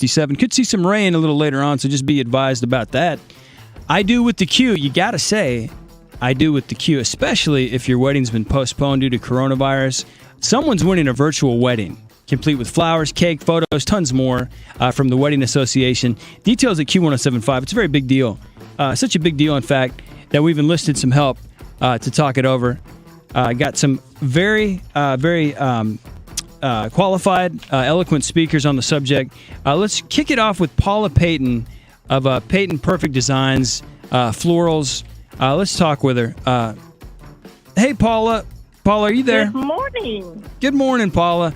67. Could see some rain a little later on, so just be advised about that. I do with the Q. You got to say, I do with the Q, especially if your wedding's been postponed due to coronavirus. Someone's winning a virtual wedding, complete with flowers, cake, photos, tons more from the Wedding Association. Details at Q1075. It's a very big deal. Such a big deal, in fact, that we've enlisted some help to talk it over. Got some very qualified, eloquent speakers on the subject. Let's kick it off with Paula Peyton of Peyton Perfect Designs, Florals. Let's talk with her. Hey, Paula. Paula, are you there? Good morning. Good morning, Paula.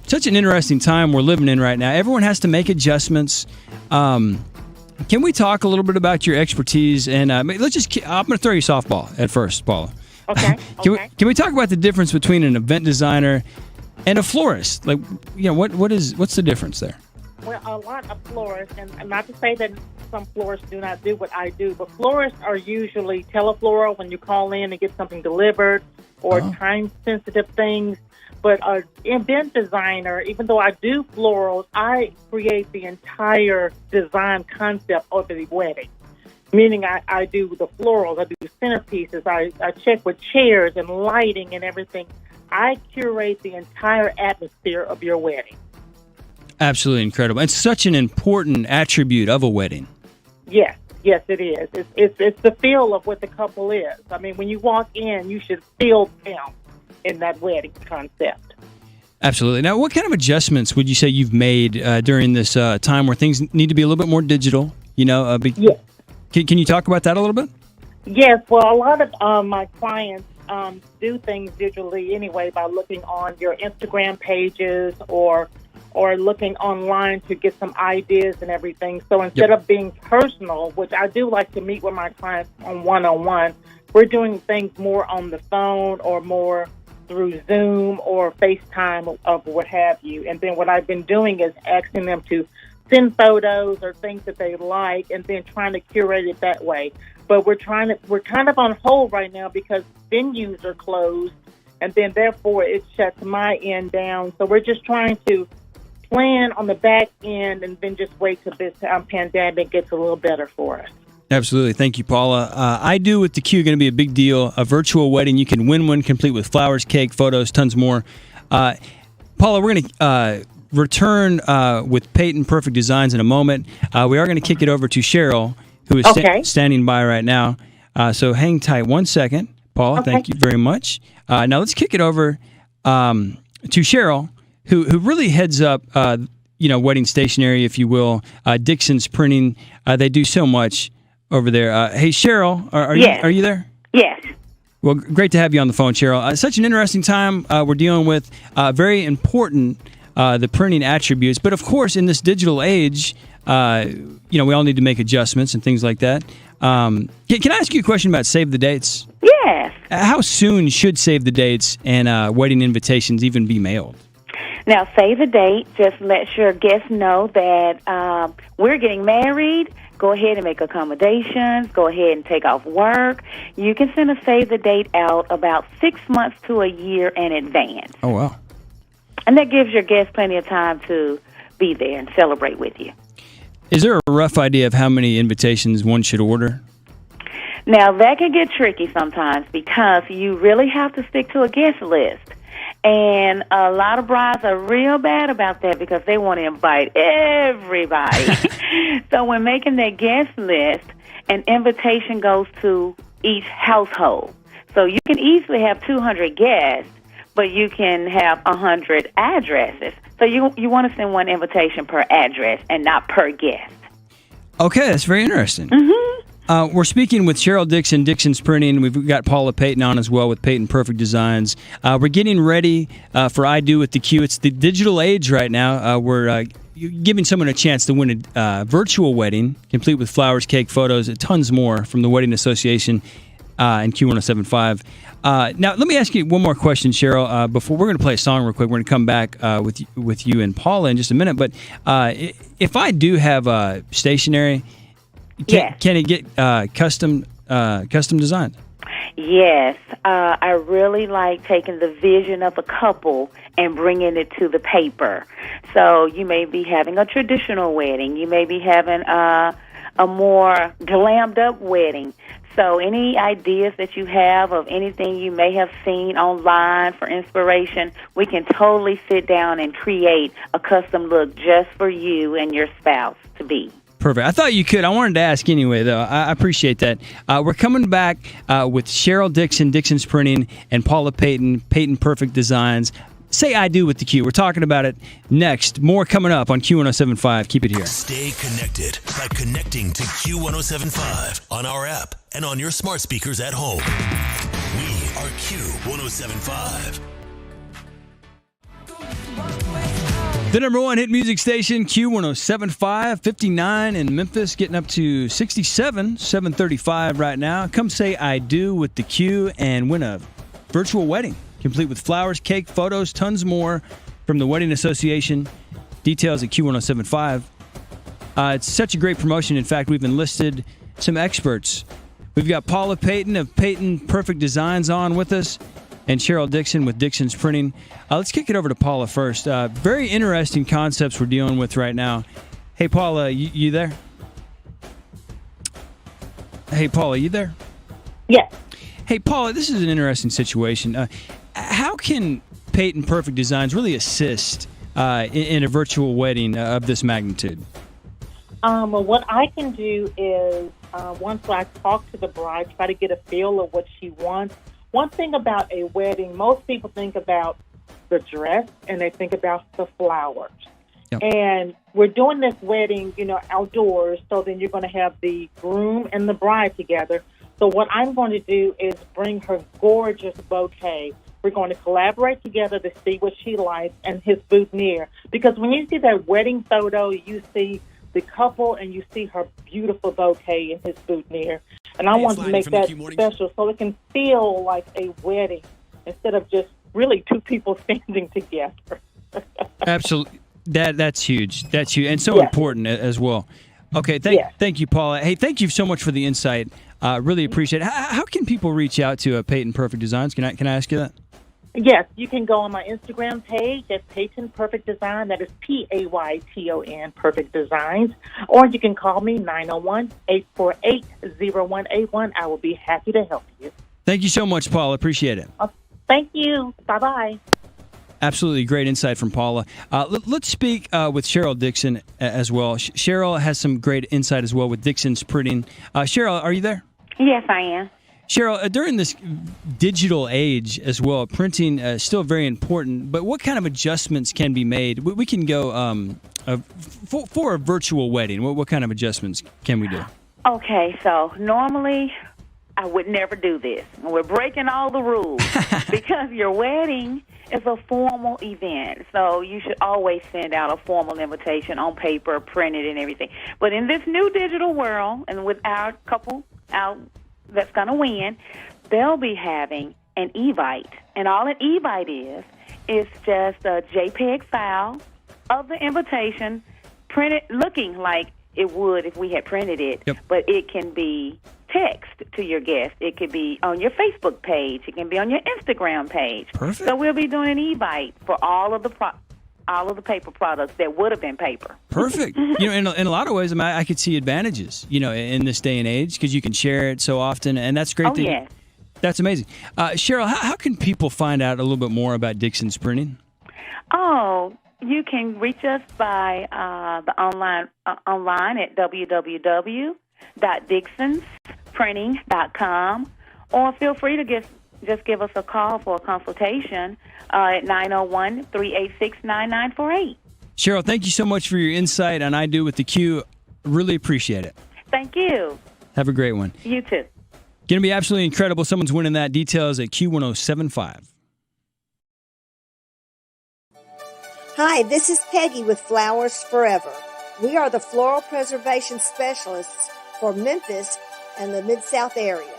Such an interesting time we're living in right now. Everyone has to make adjustments. Can we talk a little bit about your expertise? And let's just, I'm going to throw you softball at first, Paula. Okay. Can we talk about the difference between an event designer and a florist? Like, what's the difference there? Well, a lot of florists, and not to say that some florists do not do what I do, but florists are usually telefloral when you call in and get something delivered or time-sensitive things. But an event designer, even though I do florals, I create the entire design concept of the wedding. Meaning I do the florals, I do centerpieces, I check with chairs and lighting and everything. I curate the entire atmosphere of your wedding. Absolutely incredible. It's such an important attribute of a wedding. Yes, it is. It's the feel of what the couple is. I mean, when you walk in, you should feel them in that wedding concept. Absolutely. Now, what kind of adjustments would you say you've made during this time where things need to be a little bit more digital? Yes. Can you talk about that a little bit? Yes. Well, a lot of my clients do things digitally anyway by looking on your Instagram pages or looking online to get some ideas and everything. So instead of being personal, which I do like to meet with my clients on one-on-one, we're doing things more on the phone or more through Zoom or FaceTime of what have you. And then what I've been doing is asking them to send photos or things that they like and then trying to curate it that way. But we're kind of on hold right now because venues are closed and then therefore it shuts my end down. So we're just trying to plan on the back end and then just wait till this pandemic gets a little better for us. Absolutely. Thank you, Paula. I do with the Q going to be a big deal. A virtual wedding. You can win one complete with flowers, cake, photos, tons more. Paula, we're going to return with Peyton Perfect Designs in a moment. We are going to kick it over to Cheryl, who is standing by right now. So hang tight 1 second. Paula, thank you very much. Now let's kick it over to Cheryl, who really heads up, wedding stationery, if you will. Dixon's Printing. They do so much over there. Hey, Cheryl, are you there? Yes. Well, great to have you on the phone, Cheryl. Such an interesting time we're dealing with. Very important, the printing attributes. But, of course, in this digital age, we all need to make adjustments and things like that. Can I ask you a question about Save the Dates? Yes. How soon should Save the Dates and wedding invitations even be mailed? Now, Save the Date just lets your guests know that we're getting married. Go ahead and make accommodations. Go ahead and take off work. You can send a Save the Date out about 6 months to a year in advance. Oh, wow. And that gives your guests plenty of time to be there and celebrate with you. Is there a rough idea of how many invitations one should order? Now, that can get tricky sometimes because you really have to stick to a guest list. And a lot of brides are real bad about that because they want to invite everybody. So when making their guest list, an invitation goes to each household. So you can easily have 200 guests, but you can have 100 addresses. So you want to send one invitation per address and not per guest. Okay, that's very interesting. Mm-hmm. We're speaking with Cheryl Dixon, Dixon's Printing. We've got Paula Peyton on as well with Peyton Perfect Designs. We're getting ready for I Do with the Q. It's the digital age right now. We're giving someone a chance to win a virtual wedding, complete with flowers, cake, photos, and tons more from the Wedding Association and Q1075. Now, let me ask you one more question, Cheryl. Before we're going to play a song real quick, we're going to come back with you and Paula in just a minute. But if I do have stationery, can it get custom designed? Yes, I really like taking the vision of a couple and bringing it to the paper. So you may be having a traditional wedding. You may be having a more glammed up wedding. So any ideas that you have of anything you may have seen online for inspiration, we can totally sit down and create a custom look just for you and your spouse to be. Perfect. I thought you could. I wanted to ask anyway, though. I appreciate that. We're coming back with Cheryl Dixon, Dixon's Printing, and Paula Peyton, Peyton Perfect Designs. Say I do with the Q. We're talking about it next. More coming up on Q1075. Keep it here. Stay connected by connecting to Q1075 on our app and on your smart speakers at home. We are Q1075. The number one hit music station, Q1075, 59 in Memphis, getting up to 67, 735 right now. Come say I do with the Q and win a virtual wedding, complete with flowers, cake, photos, tons more from the Wedding Association. Details at Q1075. It's such a great promotion. In fact, we've enlisted some experts. We've got Paula Peyton of Peyton Perfect Designs on with us, and Cheryl Dixon with Dixon's Printing. Let's kick it over to Paula first. Very interesting concepts we're dealing with right now. Hey, Paula, you there? Hey, Paula, you there? Yes. Hey, Paula, this is an interesting situation. How can Peyton Perfect Designs really assist in a virtual wedding of this magnitude? Well, what I can do is once I talk to the bride, try to get a feel of what she wants. One thing about a wedding, most people think about the dress and they think about the flowers. Yep. And we're doing this wedding, outdoors, so then you're going to have the groom and the bride together. So what I'm going to do is bring her gorgeous bouquet. We're going to collaborate together to see what she likes and his boutonniere. Because when you see that wedding photo, you see the couple and you see her beautiful bouquet and his boutonniere. And I want to make that special so it can feel like a wedding instead of just really two people standing together. Absolutely. That's huge. That's huge. And so important as well. Okay. Thank you, Paula. Hey, thank you so much for the insight. Really appreciate it. How can people reach out to Peyton Perfect Designs? Can I ask you that? Yes, you can go on my Instagram page at Peyton Perfect Design. That is Payton Perfect Designs. Or you can call me 901-848-0181. I will be happy to help you. Thank you so much, Paula. Appreciate it. Thank you. Bye-bye. Absolutely great insight from Paula. Let's speak with Cheryl Dixon as well. Cheryl has some great insight as well with Dixon's Printing. Cheryl, are you there? Yes, I am. Cheryl, during this digital age as well, printing is still very important, but what kind of adjustments can be made? We can go for a virtual wedding. What kind of adjustments can we do? Okay, so normally I would never do this. We're breaking all the rules because your wedding is a formal event, so you should always send out a formal invitation on paper, printed and everything. But in this new digital world, and with our couple out that's going to win, they'll be having an Evite. And all an Evite is just a JPEG file of the invitation printed looking like it would if we had printed it. Yep. But it can be text to your guest. It could be on your Facebook page. It can be on your Instagram page. Perfect. So we'll be doing an Evite for all of the paper products that would have been paper. Perfect. In a lot of ways, I could see advantages, in this day and age because you can share it so often, and that's great. Yes. That's amazing. Cheryl, how can people find out a little bit more about Dixon's Printing? Oh, you can reach us by the online at www.dixonsprinting.com, or feel free to just give us a call for a consultation at 901-386-9948. Cheryl, thank you so much for your insight on I Do with the Q. Really appreciate it. Thank you. Have a great one. You too. Going to be absolutely incredible. Someone's winning that. Details at Q1075. Hi, this is Peggy with Flowers Forever. We are the floral preservation specialists for Memphis and the Mid-South area.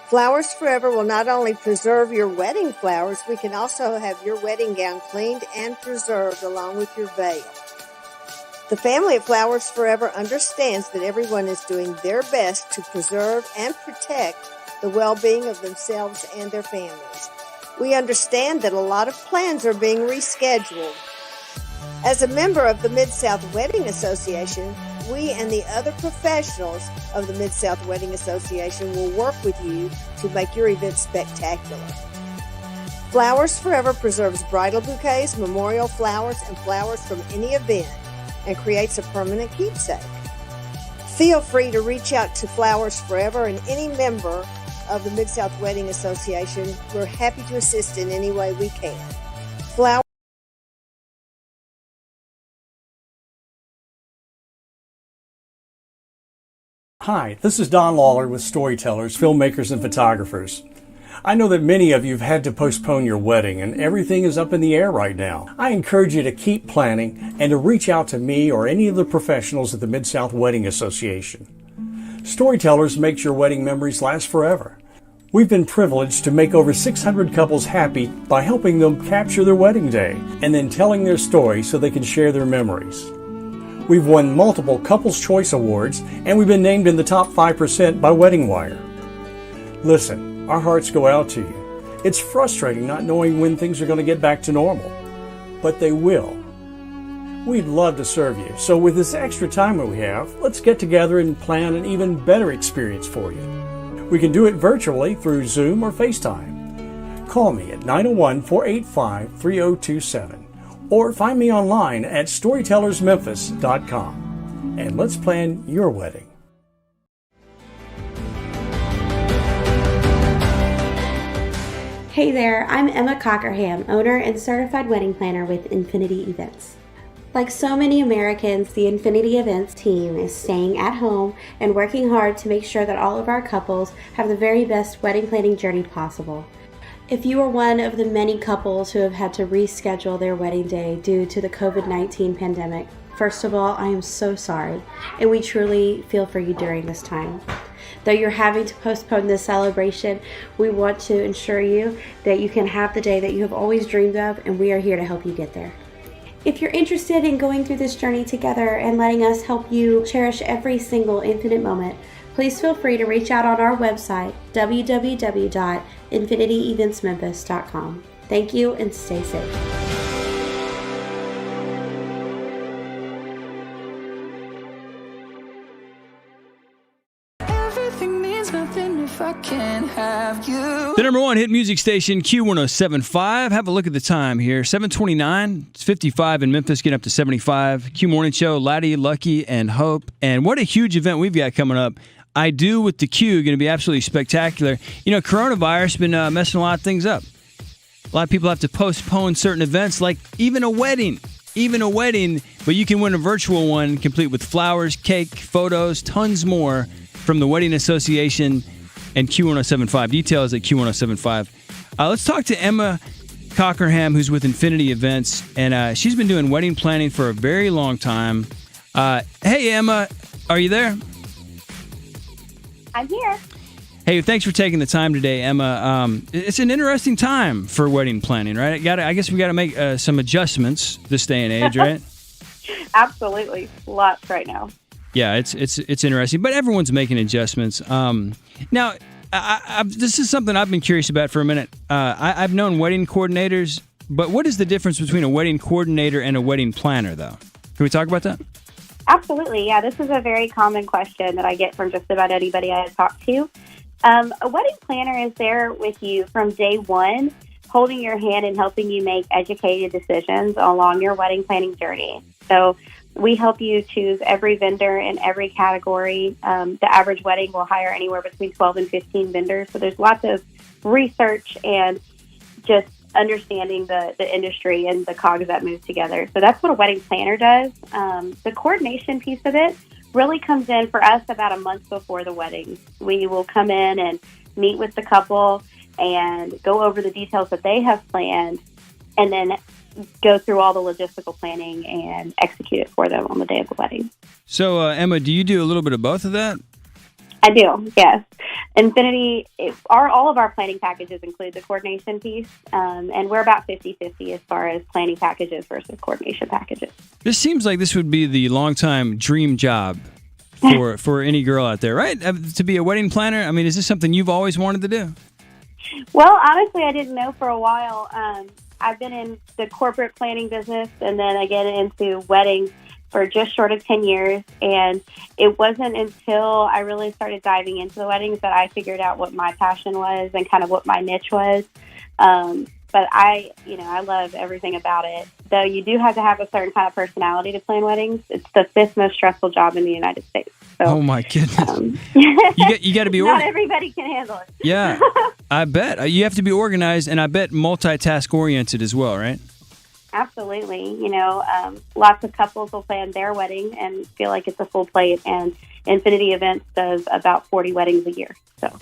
Flowers Forever will not only preserve your wedding flowers, we can also have your wedding gown cleaned and preserved along with your veil. The family at Flowers Forever understands that everyone is doing their best to preserve and protect the well-being of themselves and their families. We understand that a lot of plans are being rescheduled. As a member of the Mid-South Wedding Association, we and the other professionals of the Mid-South Wedding Association will work with you to make your event spectacular. Flowers Forever preserves bridal bouquets, memorial flowers, and flowers from any event and creates a permanent keepsake. Feel free to reach out to Flowers Forever and any member of the Mid-South Wedding Association. We're happy to assist in any way we can. Flowers. Hi, this is Don Lawler with Storytellers, Filmmakers, and Photographers. I know that many of you have had to postpone your wedding and everything is up in the air right now. I encourage you to keep planning and to reach out to me or any of the professionals at the Mid-South Wedding Association. Storytellers makes your wedding memories last forever. We've been privileged to make over 600 couples happy by helping them capture their wedding day and then telling their story so they can share their memories. We've won multiple Couples Choice Awards and we've been named in the top 5% by Wedding Wire. Listen, our hearts go out to you. It's frustrating not knowing when things are going to get back to normal, but they will. We'd love to serve you, so with this extra time that we have, let's get together and plan an even better experience for you. We can do it virtually through Zoom or FaceTime. Call me at 901-485-3027 or find me online at storytellersmemphis.com and let's plan your wedding. Hey there, I'm Emma Cockerham, owner and certified wedding planner with Infinity Events. Like so many Americans, the Infinity Events team is staying at home and working hard to make sure that all of our couples have the very best wedding planning journey possible. If you are one of the many couples who have had to reschedule their wedding day due to the COVID-19 pandemic, first of all, I am so sorry, and we truly feel for you during this time. Though you're having to postpone this celebration, we want to ensure you that you can have the day that you have always dreamed of, and we are here to help you get there. If you're interested in going through this journey together and letting us help you cherish every single infinite moment, please feel free to reach out on our website, www.infinityeventsmemphis.com. Thank you and stay safe. I can't have you. The number one hit music station, Q1075. Have a look at the time here. 7:29. It's 55 in Memphis, getting up to 75. Q Morning Show, Laddie, Lucky, and Hope. And what a huge event we've got coming up. I Do with the Q, going to be absolutely spectacular. You know, coronavirus been messing a lot of things up. A lot of people have to postpone certain events, like even a wedding. But you can win a virtual one, complete with flowers, cake, photos, tons more from the Wedding Association and Q1075. Details at Q1075. Let's talk to Emma Cockerham, who's with Infinity Events, and she's been doing wedding planning for a very long time. Hey, Emma, are you there? I'm here. Hey, thanks for taking the time today, Emma. It's an interesting time for wedding planning, right? I guess we got to make some adjustments this day and age, right? Absolutely, lots right now. Yeah, it's interesting, but everyone's making adjustments. Now, this is something I've been curious about for a minute. I've known wedding coordinators, but what is the difference between a wedding coordinator and a wedding planner, though? Can we talk about that? Absolutely, yeah. This is a very common question that I get from just about anybody I talk to. A wedding planner is there with you from day one, holding your hand and helping you make educated decisions along your wedding planning journey. So we help you choose every vendor in every category. The average wedding will hire anywhere between 12 and 15 vendors. So there's lots of research and just understanding the industry and the cogs that move together. So that's what a wedding planner does. The coordination piece of it really comes in for us about a month before the wedding. We will come in and meet with the couple and go over the details that they have planned and then go through all the logistical planning and execute it for them on the day of the wedding. So, Emma, do you do a little bit of both of that? I do, yes. Infinity, all of our planning packages include the coordination piece, and we're about 50-50 as far as planning packages versus coordination packages. This seems like this would be the longtime dream job for any girl out there, right? To be a wedding planner. I mean, is this something you've always wanted to do? Well, honestly, I didn't know for a while. I've been in the corporate planning business and then I get into weddings for just short of 10 years. And it wasn't until I really started diving into the weddings that I figured out what my passion was and kind of what my niche was. But I love everything about it. Though you do have to have a certain kind of personality to plan weddings. It's the 5th most stressful job in the United States. So, oh my goodness! You got to be not everybody can handle it. Yeah, I bet you have to be organized, and I bet multitask oriented as well, right? Absolutely. Lots of couples will plan their wedding and feel like it's a full plate, and Infinity Events does about 40 weddings a year. So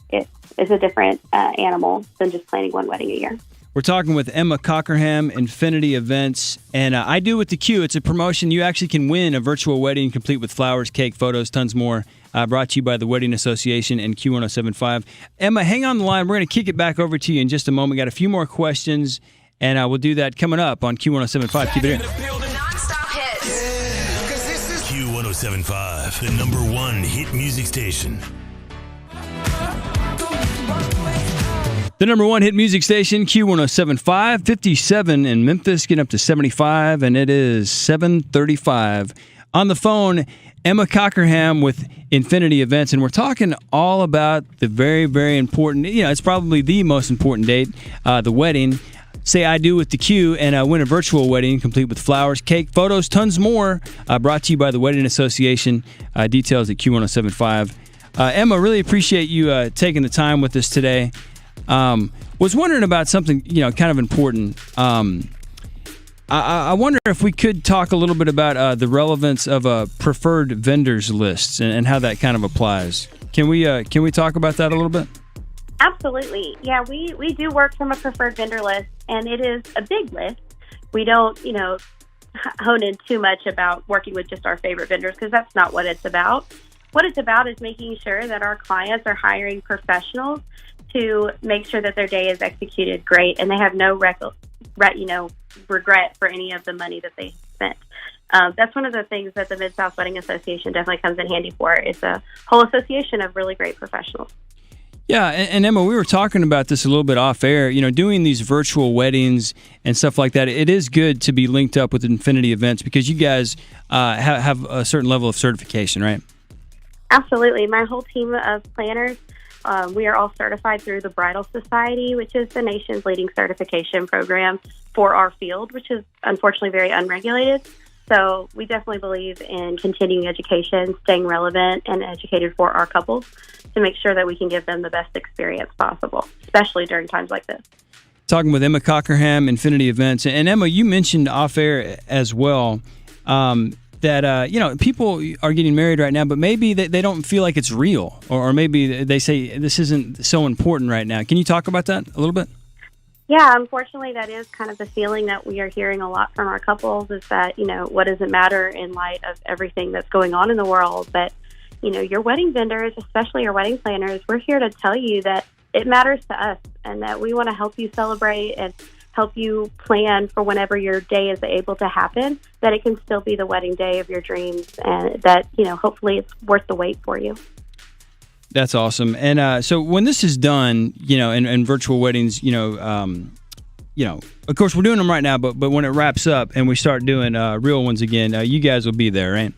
it's a different animal than just planning one wedding a year. We're talking with Emma Cockerham, Infinity Events, and I Do With The Q. It's a promotion. You actually can win a virtual wedding complete with flowers, cake, photos, tons more. Brought to you by the Wedding Association and Q1075. Emma, hang on the line. We're going to kick it back over to you in just a moment. Got a few more questions, and we'll do that coming up on Q1075. Keep it here. Non-stop hits. Q1075, the #1 hit music station. The #1 hit music station, Q1075, 57 in Memphis, getting up to 75, and it is 7:35. On the phone, Emma Cockerham with Infinity Events, and we're talking all about the very, very important, it's probably the most important date, the wedding. Say I Do With The Q and win a virtual wedding complete with flowers, cake, photos, tons more. Brought to you by the Wedding Association. Details at Q1075. Emma, really appreciate you taking the time with us today. Was wondering about something, kind of important. I wonder if we could talk a little bit about the relevance of preferred vendors lists and how that kind of applies. Can we talk about that a little bit? Absolutely. Yeah, we do work from a preferred vendor list, and it is a big list. We don't, hone in too much about working with just our favorite vendors because that's not what it's about. What it's about is making sure that our clients are hiring professionals to make sure that their day is executed great and they have no regret for any of the money that they spent. That's one of the things that the Mid-South Wedding Association definitely comes in handy for. It's a whole association of really great professionals. Yeah, and Emma, we were talking about this a little bit off air. Doing these virtual weddings and stuff like that, it is good to be linked up with Infinity Events because you guys have a certain level of certification, right? Absolutely. My whole team of planners, we are all certified through the Bridal Society, which is the nation's leading certification program for our field, which is unfortunately very unregulated. So we definitely believe in continuing education, staying relevant and educated for our couples to make sure that we can give them the best experience possible, especially during times like this. Talking with Emma Cockerham, Infinity Events. And Emma, you mentioned off air as well that, people are getting married right now, but maybe they don't feel like it's real, or maybe they say this isn't so important right now. Can you talk about that a little bit? Yeah, unfortunately, that is kind of the feeling that we are hearing a lot from our couples is that, what does it matter in light of everything that's going on in the world? But, your wedding vendors, especially your wedding planners, we're here to tell you that it matters to us and that we want to help you celebrate and help you plan for whenever your day is able to happen, that it can still be the wedding day of your dreams and that, hopefully it's worth the wait for you. That's awesome. And so when this is done, in virtual weddings, of course we're doing them right now, but when it wraps up and we start doing real ones again, you guys will be there, right?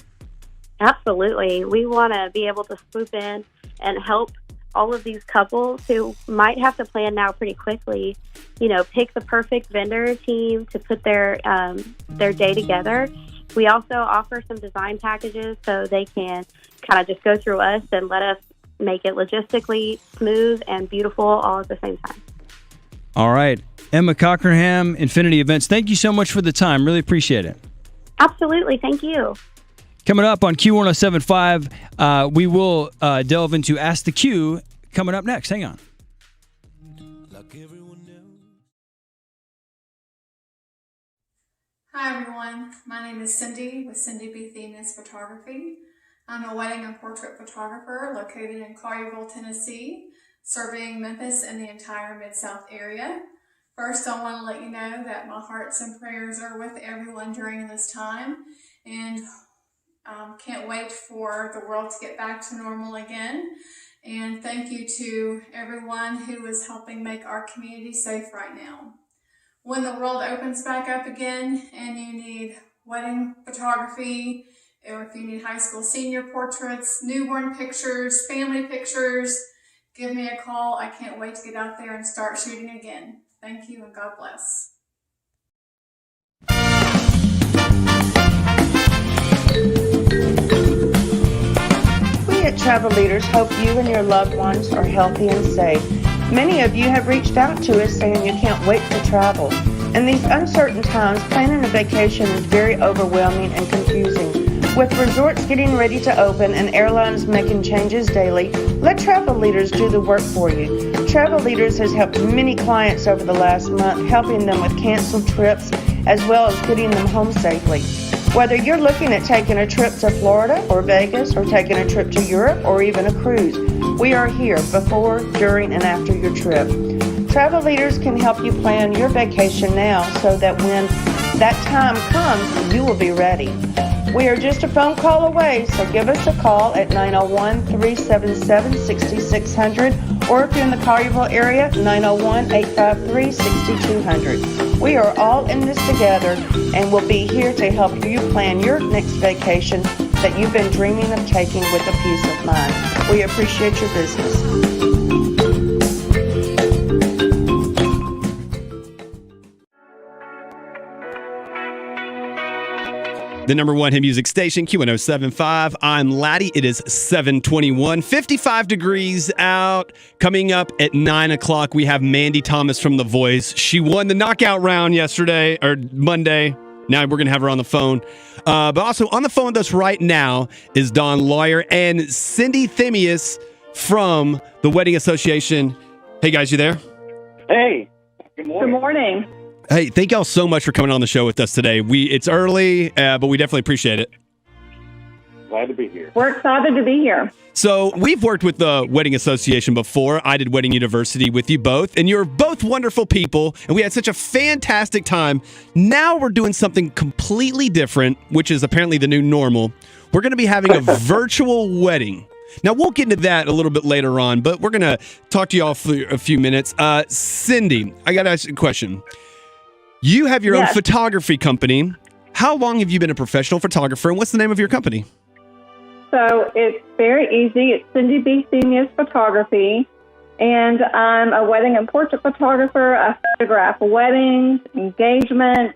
Absolutely. We want to be able to swoop in and help all of these couples who might have to plan now pretty quickly, pick the perfect vendor team to put their day together. We also offer some design packages so they can kind of just go through us and let us make it logistically smooth and beautiful all at the same time. All right. Emma Cockerham, Infinity Events, thank you so much for the time. Really appreciate it. Absolutely. Thank you. Coming up on Q1075, we will delve into Ask the Q coming up next. Hang on. Hi, everyone. My name is Cindy with Cindy B. Themis Photography. I'm a wedding and portrait photographer located in Collierville, Tennessee, serving Memphis and the entire Mid-South area. First, I want to let you know that my hearts and prayers are with everyone during this time, and Can't wait for the world to get back to normal again. And thank you to everyone who is helping make our community safe right now. When the world opens back up again and you need wedding photography, or if you need high school senior portraits, newborn pictures, family pictures, give me a call. I can't wait to get out there and start shooting again. Thank you and God bless. We at Travel Leaders hope you and your loved ones are healthy and safe. Many of you have reached out to us saying you can't wait to travel. In these uncertain times, planning a vacation is very overwhelming and confusing. With resorts getting ready to open and airlines making changes daily, let Travel Leaders do the work for you. Travel Leaders has helped many clients over the last month, helping them with canceled trips as well as getting them home safely. Whether you're looking at taking a trip to Florida or Vegas or taking a trip to Europe or even a cruise, we are here before, during, and after your trip. Travel Leaders can help you plan your vacation now so that when that time comes, you will be ready. We are just a phone call away, so give us a call at 901-377-6600, or if you're in the Collierville area, 901-853-6200. We are all in this together, and we'll be here to help you plan your next vacation that you've been dreaming of taking with a peace of mind. We appreciate your business. The number one hit music station, Q1075. I'm Laddie. It is 7:21, 55 degrees out. Coming up at 9 o'clock, we have Mandy Thomas from The Voice. She won the knockout round yesterday, or Monday. Now we're going to have her on the phone. But also on the phone with us right now is Don Lawyer and Cindy Themius from the Wedding Association. Hey, guys, you there? Hey, good morning. Good morning. Hey, thank y'all so much for coming on the show with us today. It's early, but we definitely appreciate it. Glad to be here. We're excited to be here. So we've worked with the Wedding Association before. I did Wedding University with you both, and you're both wonderful people, and we had such a fantastic time. Now we're doing something completely different, which is apparently the new normal. We're going to be having a virtual wedding. Now, we'll get into that a little bit later on, but we're going to talk to y'all for a few minutes. Cindy, I got to ask you a question. You have your own photography company. How long have you been a professional photographer, and what's the name of your company? So it's very easy. It's Cindy B. Themius Photography, and I'm a wedding and portrait photographer. I photograph weddings, engagements,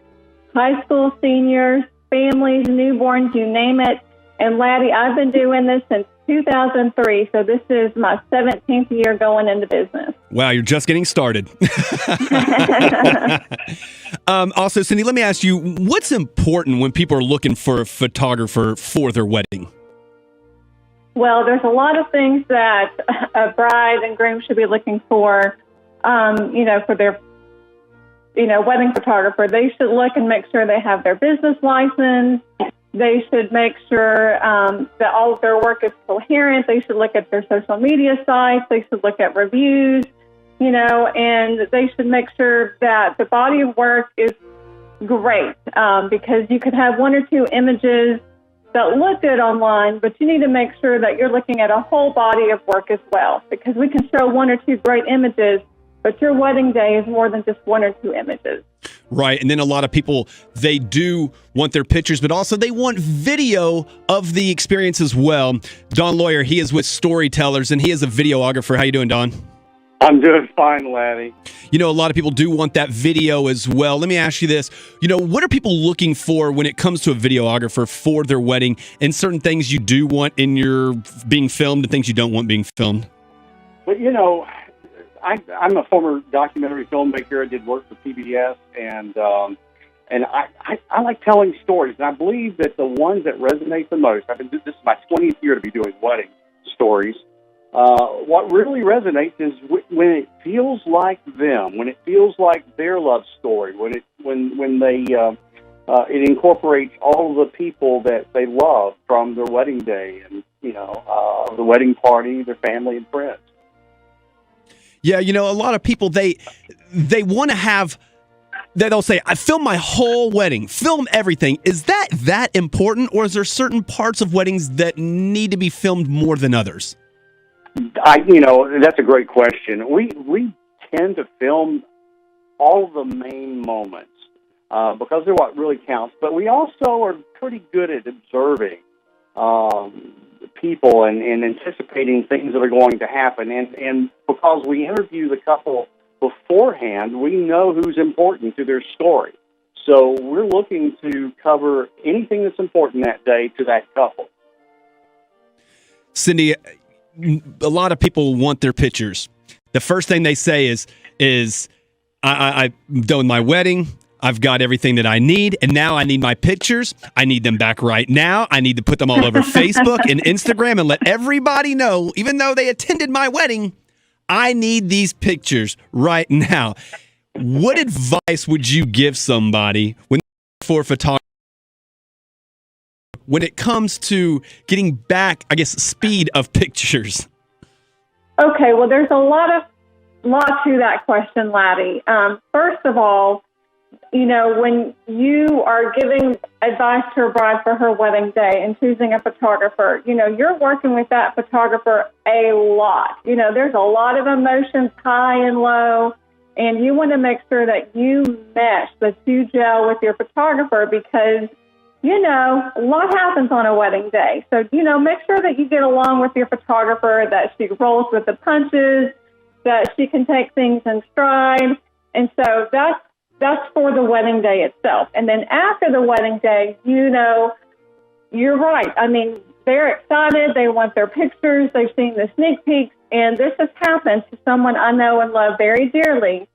high school seniors, families, newborns, you name it. And Laddie, I've been doing this since 2003, so this is my 17th year going into business. Wow, you're just getting started. Also, Cindy, let me ask you, what's important when people are looking for a photographer for their wedding? Well, there's a lot of things that a bride and groom should be looking for, for their, wedding photographer. They should look and make sure they have their business license. They should make sure that all of their work is coherent. They should look at their social media sites. They should look at reviews, and they should make sure that the body of work is great because you could have one or two images that look good online, but you need to make sure that you're looking at a whole body of work as well, because we can show one or two great images, but your wedding day is more than just one or two images. Right. And then a lot of people, they do want their pictures, but also they want video of the experience as well. Don Lawyer, he is with Storytellers, and he is a videographer. How you doing, Don? I'm doing fine, Laddie. A lot of people do want that video as well. Let me ask you this. What are people looking for when it comes to a videographer for their wedding, and certain things you do want in your being filmed and things you don't want being filmed? But, I'm a former documentary filmmaker. I did work for PBS, and I like telling stories. And I believe that the ones that resonate the most, this is my 20th year to be doing wedding stories. What really resonates is when it feels like them, when it feels like their love story, when it incorporates all of the people that they love from their wedding day and the wedding party, their family and friends. Yeah, a lot of people, they want to have they'll say, I filmed my whole wedding, film everything. Is that important, or is there certain parts of weddings that need to be filmed more than others? That's a great question. We tend to film all the main moments because they're what really counts. But we also are pretty good at observing people and anticipating things that are going to happen. And because we interview the couple beforehand, we know who's important to their story. So we're looking to cover anything that's important that day to that couple. Cindy, a lot of people want their pictures. The first thing they say is I'm done with my wedding. I've got everything that I need, and now I need my pictures. I need them back right now. I need to put them all over Facebook and Instagram and let everybody know, even though they attended my wedding, I need these pictures right now. What advice would you give somebody for photography when it comes to getting back, I guess, speed of pictures? Okay, well, there's a lot to that question, Laddie. First of all, when you are giving advice to a bride for her wedding day and choosing a photographer, you're working with that photographer a lot. There's a lot of emotions, high and low, and you want to make sure that you mesh, that you gel with your photographer because, a lot happens on a wedding day. So, make sure that you get along with your photographer, that she rolls with the punches, that she can take things in stride. And so that's for the wedding day itself. And then after the wedding day, you're right. I mean, they're excited. They want their pictures. They've seen the sneak peeks. And this has happened to someone I know and love very dearly.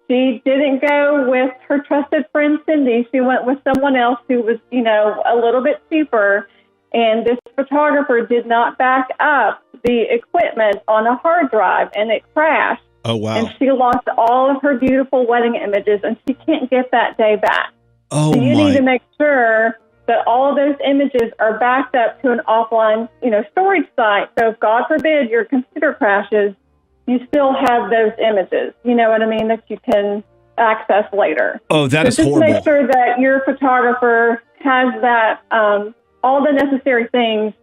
She didn't go with her trusted friend, Cindy. She went with someone else who was, a little bit cheaper. And this photographer did not back up the equipment on a hard drive, and it crashed. Oh, wow. And she lost all of her beautiful wedding images, and she can't get that day back. Oh, so you need to make sure that all of those images are backed up to an offline, storage site. So if, God forbid, your computer crashes, you still have those images, you know what I mean, that you can access later. Oh, that is horrible. horrible. Just make sure that your photographer has that, all the necessary things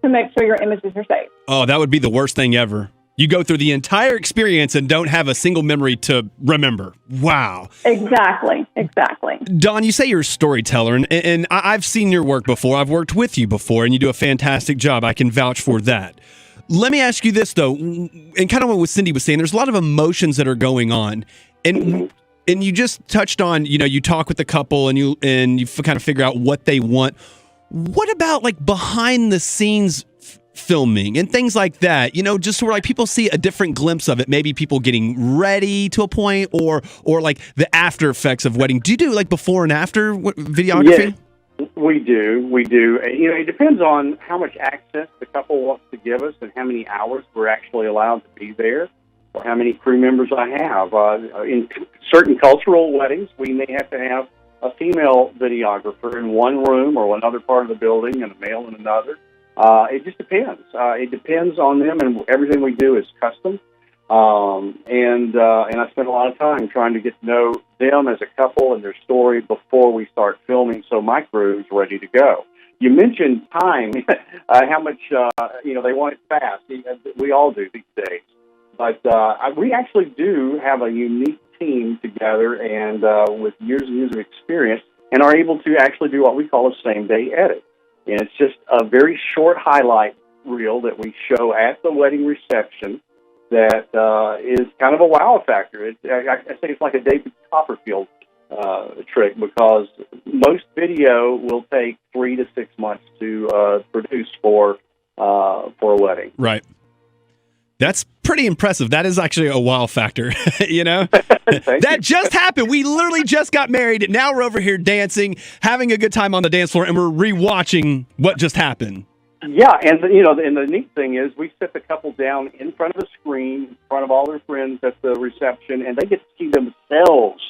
to make sure your images are safe. Oh, that would be the worst thing ever. You go through the entire experience and don't have a single memory to remember. Wow. Exactly. Dawn, you say you're a storyteller, and I've seen your work before. I've worked with you before, and you do a fantastic job. I can vouch for that. Let me ask you this, though, and kind of what Cindy was saying. There's a lot of emotions that are going on, and you just touched on, you talk with the couple, and you kind of figure out what they want. What about like behind the scenes filming and things like that, just where like people see a different glimpse of it, maybe people getting ready to a point or like the after effects of wedding? Do you do like before and after videography? Yes, we do. It depends on how much access the couple wants to give us and how many hours we're actually allowed to be there or how many crew members I have. In certain cultural weddings, we may have to have a female videographer in one room or another part of the building and a male in another. It just depends. It depends on them, and everything we do is custom. And I spend a lot of time trying to get to know them as a couple and their story before we start filming, so my crew is ready to go. You mentioned time, how much they want it fast. We all do these days, but we actually do have a unique team together and with years and years of experience, and are able to actually do what we call a same-day edit. And it's just a very short highlight reel that we show at the wedding reception that is kind of a wow factor. I say it's like a David Copperfield trick, because most video will take 3 to 6 months to produce for a wedding. Right. That's pretty impressive. That is actually a wow factor, That just happened. We literally just got married. Now we're over here dancing, having a good time on the dance floor, and we're rewatching what just happened. Yeah, and the neat thing is we sit the couple down in front of a screen, in front of all their friends at the reception, and they get to see themselves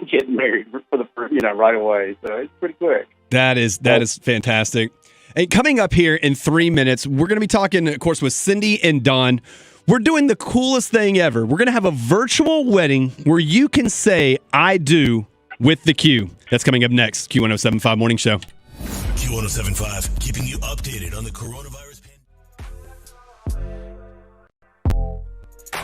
get married for the right away. So it's pretty quick. That is fantastic. And coming up here in 3 minutes, we're going to be talking, of course, with Cindy and Dawn. We're doing the coolest thing ever. We're going to have a virtual wedding where you can say, I do, with the Q. That's coming up next. Q1075 Morning Show. Q1075, keeping you updated on the coronavirus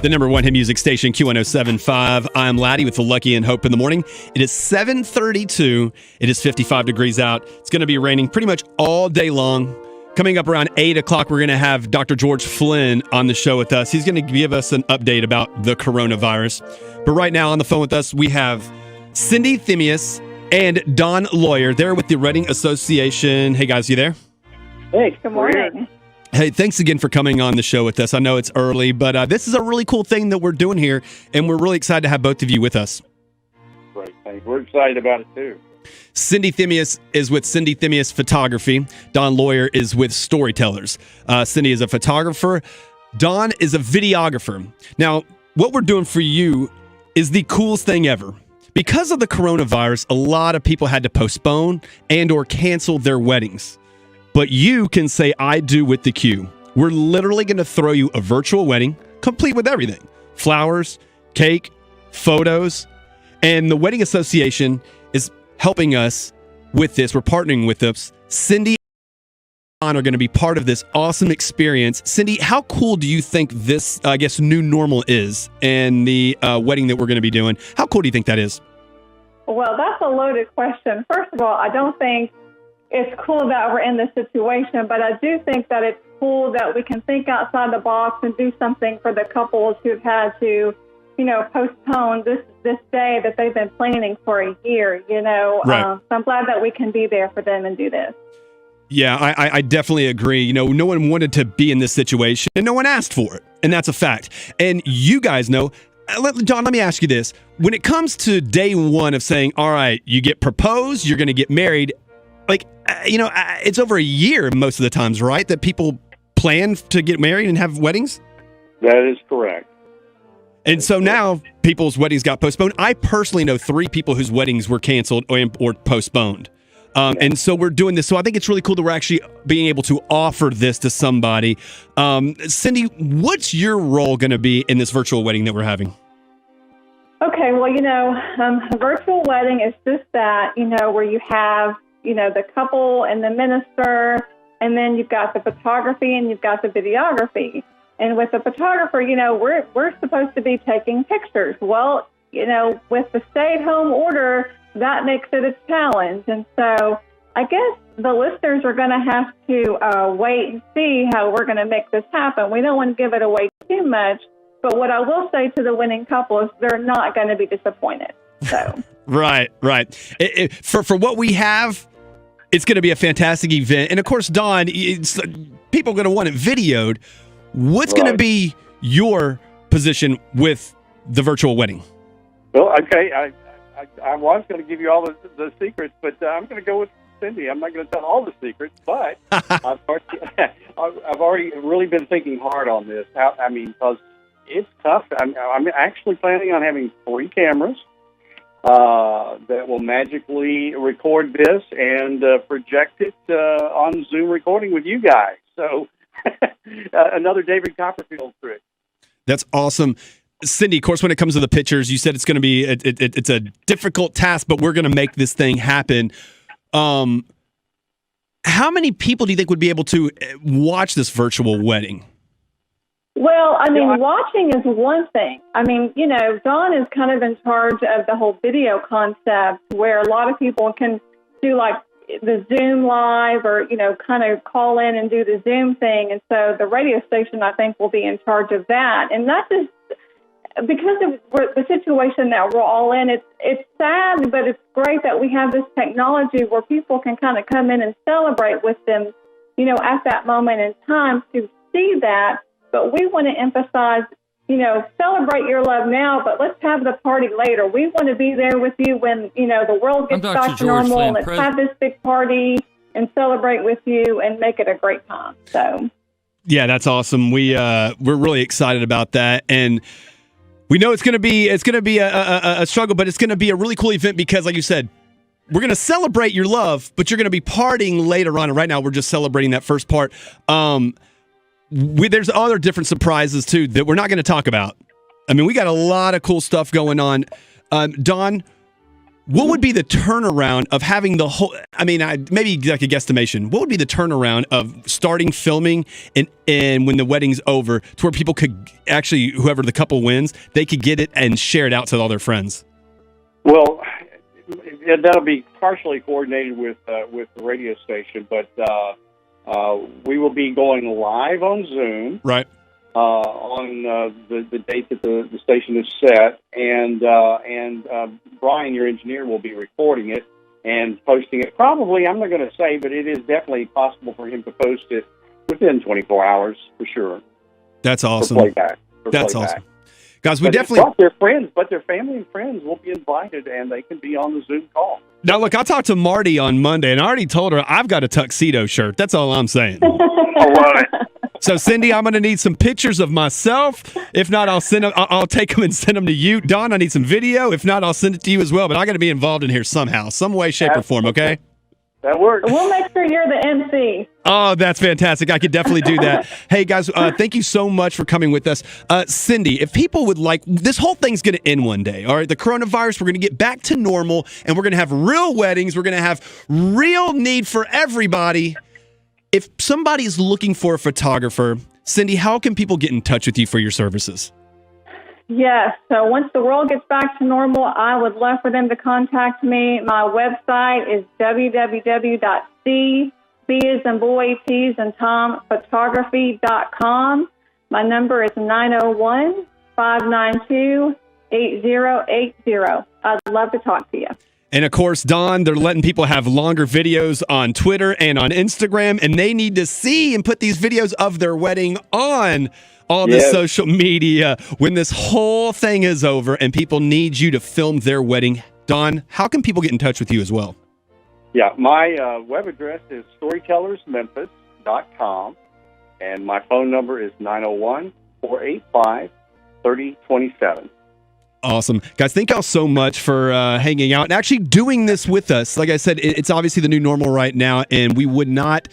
The number one hit music station, Q1075. I'm Laddie with the Lucky and Hope in the morning. It is 7:32. It is 55 degrees out. It's going to be raining pretty much all day long. Coming up around 8 o'clock, we're going to have Dr. George Flynn on the show with us. He's going to give us an update about the coronavirus. But right now on the phone with us, we have Cindy Thimius and Don Lawyer. They're with the Wedding Association. Hey, guys, you there? Hey, good morning. Hey, thanks again for coming on the show with us. I know it's early, but this is a really cool thing that we're doing here, and we're really excited to have both of you with us. Great, thanks. We're excited about it, too. Cindy Thimius is with Cindy Thimius Photography. Don Lawyer is with Storytellers. Cindy is a photographer. Don is a videographer. Now, what we're doing for you is the coolest thing ever. Because of the coronavirus, a lot of people had to postpone and or cancel their weddings. But you can say, I do with the Q. We're literally going to throw you a virtual wedding, complete with everything. Flowers, cake, photos. And the Wedding Association is helping us with this. We're partnering with us. Cindy and Don are going to be part of this awesome experience. Cindy, how cool do you think this, new normal is and the wedding that we're going to be doing? How cool do you think that is? Well, that's a loaded question. First of all, I don't think it's cool that we're in this situation, but I do think that it's cool that we can think outside the box and do something for the couples who've had to, postpone this day that they've been planning for a year, Right. So I'm glad that we can be there for them and do this. Yeah, I definitely agree. No one wanted to be in this situation, and no one asked for it, and that's a fact. And you guys know, Don, let me ask you this. When it comes to day one of saying, all right, you get proposed, you're going to get married, it's over a year most of the times, right, that people plan to get married and have weddings? That is correct. And so now people's weddings got postponed. I personally know 3 people whose weddings were canceled or postponed. And so we're doing this. So I think it's really cool that we're actually being able to offer this to somebody. Cindy, what's your role going to be in this virtual wedding that we're having? Okay, well, a virtual wedding is just that, where you have, the couple and the minister, and then you've got the photography and you've got the videography. And with the photographer, we're supposed to be taking pictures. Well, with the stay-at-home order, that makes it a challenge. And so I guess the listeners are going to have to wait and see how we're going to make this happen. We don't want to give it away too much. But what I will say to the winning couple is they're not going to be disappointed. So Right. For what we have, it's going to be a fantastic event. And of course, Don, people are going to want it videoed. What's going to be your position with the virtual wedding? Well, okay, I was going to give you all the secrets, but I'm going to go with Cindy. I'm not going to tell all the secrets, but I've already really been thinking hard on this. Because it's tough. I'm actually planning on having 3 cameras that will magically record this and project it on Zoom recording with you guys. So another David Copperfield trick. That's awesome. Cindy, of course, when it comes to the pictures, you said it's going to be it's a difficult task, but we're going to make this thing happen. How many people do you think would be able to watch this virtual wedding? Well, watching is one thing. Dawn is kind of in charge of the whole video concept where a lot of people can do like the Zoom live or, kind of call in and do the Zoom thing. And so the radio station, I think, will be in charge of that. And that's just because of the situation that we're all in. It's sad, but it's great that we have this technology where people can kind of come in and celebrate with them, at that moment in time to see that. But we want to emphasize, celebrate your love now, but let's have the party later. We want to be there with you when, the world gets back to normal. And let's have this big party and celebrate with you and make it a great time. So, yeah, that's awesome. We're really excited about that, and we know it's going to be a struggle, but it's going to be a really cool event because, like you said, we're going to celebrate your love, but you're going to be partying later on. And right now, we're just celebrating that first part. There's other different surprises, too, that we're not going to talk about. We got a lot of cool stuff going on. Don, What would be the turnaround of having the whole? I mean, maybe like a guesstimation. What would be the turnaround of starting filming and when the wedding's over, to where people could actually, whoever the couple wins, they could get it and share it out to all their friends? Well, that'll be partially coordinated with the radio station, but we will be going live on Zoom. Right. On the date that the station is set, and Brian, your engineer, will be recording it and posting it. Probably, I'm not going to say, but it is definitely possible for him to post it within 24 hours for sure. That's awesome. For playback. That's awesome, guys. But their friends, but their family and friends will be invited, and they can be on the Zoom call. Now, look, I talked to Marty on Monday, and I already told her I've got a tuxedo shirt. That's all I'm saying. I love it. So, Cindy, I'm going to need some pictures of myself. If not, I'll send them. I'll take them and send them to you. Don, I need some video. If not, I'll send it to you as well. But I got to be involved in here somehow, some way, shape, or form. Okay. That works. We'll make sure you're the MC. Oh, that's fantastic. I could definitely do that. Hey, guys, thank you so much for coming with us. Cindy, if people would like, this whole thing's going to end one day, all right? The coronavirus, we're going to get back to normal, and we're going to have real weddings. We're going to have real need for everybody. If somebody's looking for a photographer, Cindy, how can people get in touch with you for your services? Yes. So once the world gets back to normal, I would love for them to contact me. My website is www.c, B as in boy, T as in Tom, photography.com. My number is 901-592-8080. I'd love to talk to you. And of course, Don, they're letting people have longer videos on Twitter and on Instagram, and they need to see and put these videos of their wedding on all the social media when this whole thing is over and people need you to film their wedding. Don, how can people get in touch with you as well? Yeah, my web address is storytellersmemphis.com, and my phone number is 901-485-3027. Awesome. Guys, thank y'all so much for hanging out and actually doing this with us. Like I said, it's obviously the new normal right now, and we would not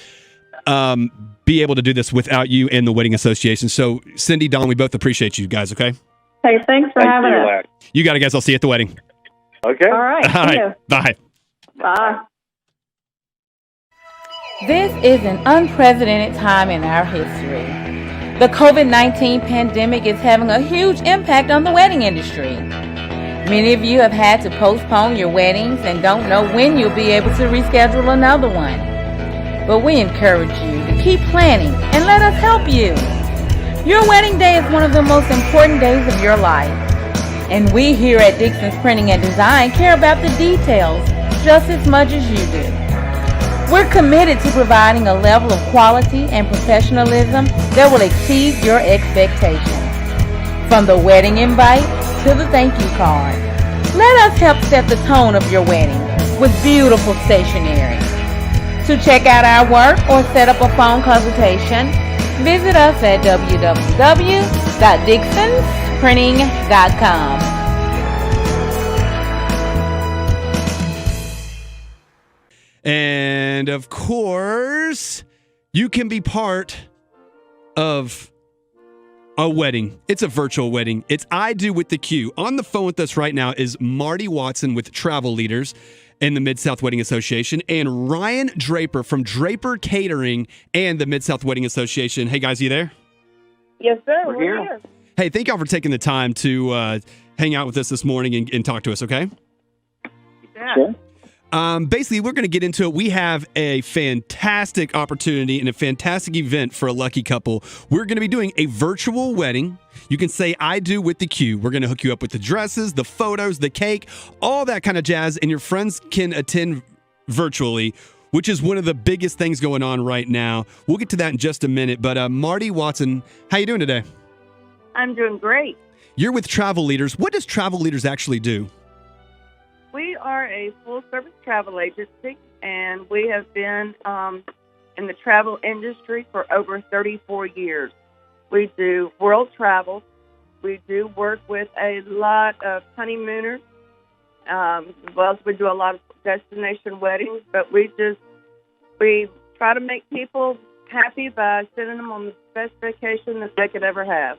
be able to do this without you and the Wedding Association. So, Cindy, Don, we both appreciate you guys, okay? Hey, thanks for having us. You got it, guys. I'll see you at the wedding. Okay. All right. All See right. you. Bye. Bye. This is an unprecedented time in our history. The COVID-19 pandemic is having a huge impact on the wedding industry. Many of you have had to postpone your weddings and don't know when you'll be able to reschedule another one. But we encourage you to keep planning and let us help you. Your wedding day is one of the most important days of your life. And we here at Dixon's Printing and Design care about the details just as much as you do. We're committed to providing a level of quality and professionalism that will exceed your expectations. From the wedding invite to the thank you card, let us help set the tone of your wedding with beautiful stationery. To check out our work or set up a phone consultation, visit us at www.dixonsprinting.com. And of course, you can be part of a wedding. It's a virtual wedding. It's I Do with the Q. On the phone with us right now is Marty Watson with Travel Leaders in the Mid-South Wedding Association and Ryan Draper from Draper Catering and the Mid-South Wedding Association. Hey, guys, you there? Yes, sir. We're here. Hey, thank y'all for taking the time to hang out with us this morning and talk to us, okay? Yeah. Sure. Basically, we're going to get into it. We have a fantastic opportunity and a fantastic event for a lucky couple. We're going to be doing a virtual wedding. You can say I do with the Q. We're going to hook you up with the dresses, the photos, the cake, all that kind of jazz, and your friends can attend virtually, which is one of the biggest things going on right now. We'll get to that in just a minute. But Marty Watson, how you doing today? I'm doing great. You're with Travel Leaders. What does Travel Leaders actually do? We are a full-service travel agency, and we have been in the travel industry for over 34 years. We do world travel. We do work with a lot of honeymooners, as well as we do a lot of destination weddings, but we try to make people happy by sending them on the best vacation that they could ever have.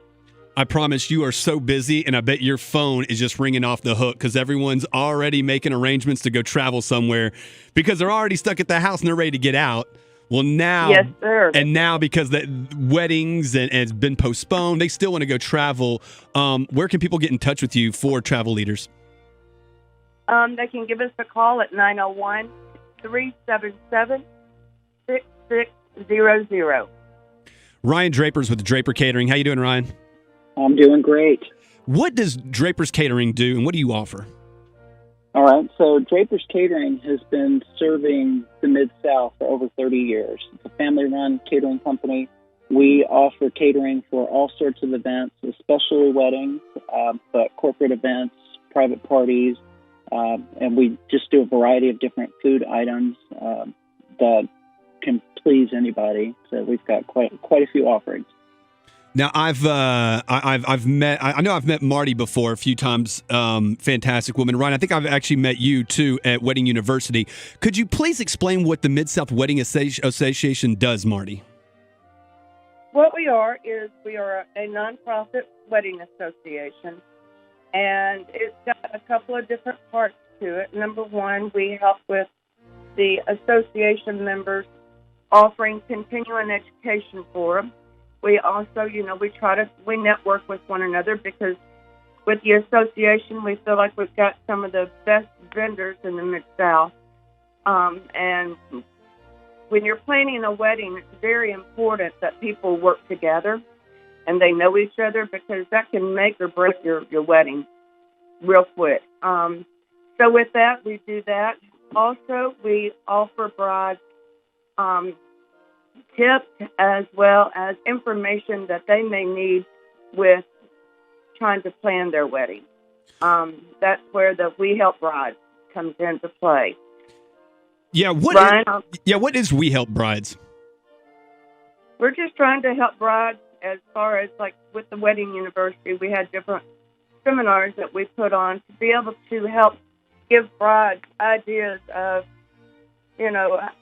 I promise you are so busy, and I bet your phone is just ringing off the hook because everyone's already making arrangements to go travel somewhere because they're already stuck at the house and they're ready to get out. Well, now, Yes, sir. And now because the weddings and it's been postponed, they still want to go travel. Where can people get in touch with you for Travel Leaders? They can give us a call at 901-377-6600. Ryan Draper's with Draper Catering. How you doing, Ryan? I'm doing great. What does Draper's Catering do, and what do you offer? All right, so Draper's Catering has been serving the Mid-South for over 30 years. It's a family-run catering company. We offer catering for all sorts of events, especially weddings, but corporate events, private parties, and we just do a variety of different food items that can please anybody. So we've got quite a few offerings. Now I've met Marty before a few times. Fantastic woman, Ryan. I think I've actually met you too at Wedding University. Could you please explain what the Mid-South Wedding Association does, Marty? What we are is we are a nonprofit wedding association, and it's got a couple of different parts to it. Number one, we help with the association members offering continuing education for them. We also, we network with one another because with the association, we feel like we've got some of the best vendors in the Mid-South. And when you're planning a wedding, it's very important that people work together and they know each other because that can make or break your wedding real quick. So with that, we do that. Also, we offer brides tips as well as information that they may need with trying to plan their wedding. That's where the We Help Brides comes into play. Yeah, what is We Help Brides? We're just trying to help brides as far as like with the Wedding University. We had different seminars that we put on to be able to help give brides ideas of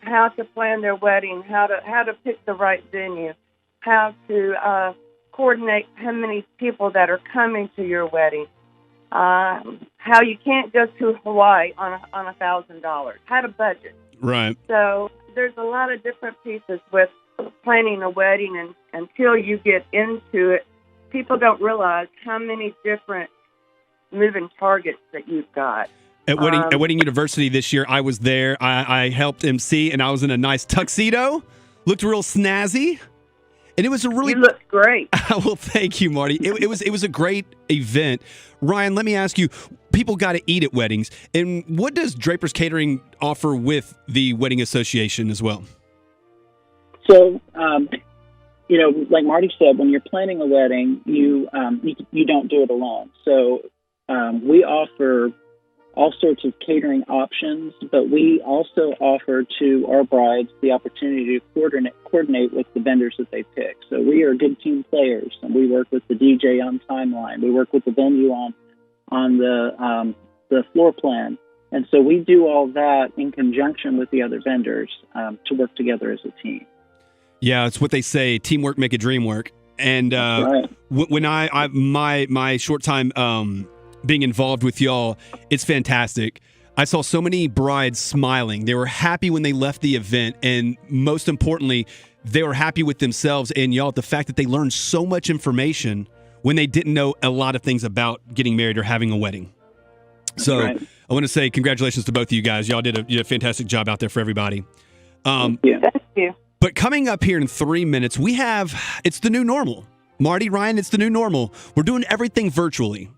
how to plan their wedding, how to pick the right venue, how to coordinate how many people that are coming to your wedding, how you can't go to Hawaii on $1,000, how to budget. Right. So there's a lot of different pieces with planning a wedding, and until you get into it, people don't realize how many different moving targets that you've got. At Wedding University this year, I was there. I helped MC, and I was in a nice tuxedo. Looked real snazzy. And it was a really... You look great. Well, thank you, Marty. It was a great event. Ryan, let me ask you, people got to eat at weddings. And what does Draper's Catering offer with the Wedding Association as well? So, like Marty said, when you're planning a wedding, you don't do it alone. So we offer all sorts of catering options, but we also offer to our brides the opportunity to coordinate with the vendors that they pick. So we are good team players, and we work with the DJ on timeline. We work with the venue on the floor plan. And so we do all that in conjunction with the other vendors to work together as a team. Yeah, it's what they say, teamwork make a dream work. And right. When my short time being involved with y'all, it's fantastic. I saw so many brides smiling. They were happy when they left the event, and most importantly, they were happy with themselves and y'all, the fact that they learned so much information when they didn't know a lot of things about getting married or having a wedding. So right. I want to say congratulations to both of you guys. Y'all did a fantastic job out there for everybody. Thank you. But coming up here in 3 minutes, it's the new normal. Marty, Ryan, it's the new normal. We're doing everything virtually.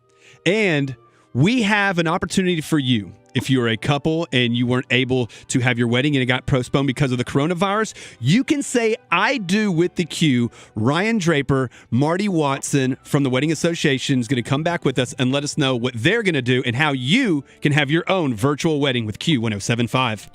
And we have an opportunity for you. If you're a couple and you weren't able to have your wedding and it got postponed because of the coronavirus, you can say I do with the Q. Ryan Draper, Marty Watson from the Wedding Association is going to come back with us and let us know what they're going to do and how you can have your own virtual wedding with Q1075.